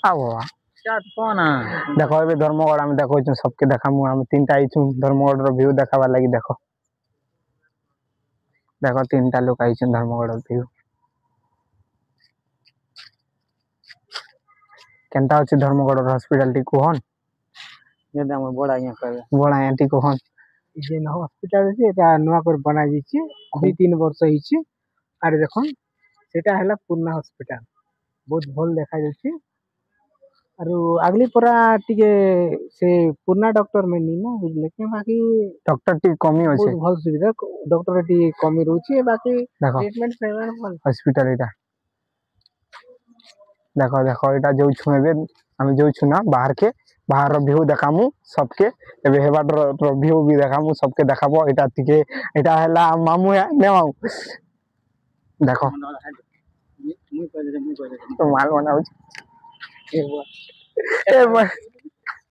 आओ कौन देखो ए धर्मगढ़ आम देखो सबके देखा आम तीन टा आईचु धर्मगढ़ व्यू देखावा लगी देखो देखो तीन टा लोग आई धर्मगढ़ व्यू केनता अच्छे धर्मगढ़ हॉस्पिटल टी कहन जेदा हम बड़ा आज्ञा कहबे बड़ा आज्ञा टी कहन जे हॉस्पिटल जे एटा नुआ कर बना जिछि 2-3 वर्ष हिछि आरे देखन सेटा हला पुरना हॉस्पिटल बहुत भल देखा जाछि आरो अगली परा टिके से पुरना डॉक्टर में नी ना बुझले के बाकी डॉक्टर टी कमी अछि बहुत भल सुविधा डॉक्टर टी कमी रहउछि बाकी देखो ट्रीटमेंट सेवन भल हॉस्पिटल एटा देखो देखो एटा जो छु एबे हम जो छु ना बाहर रो व्यू देखामु सबके एबे हेबाड रो व्यू भी देखामु सबके देखाबो एटा तिके एटा हला मामू है ने मामू देखो मुई कहले तो माल बनाउ ए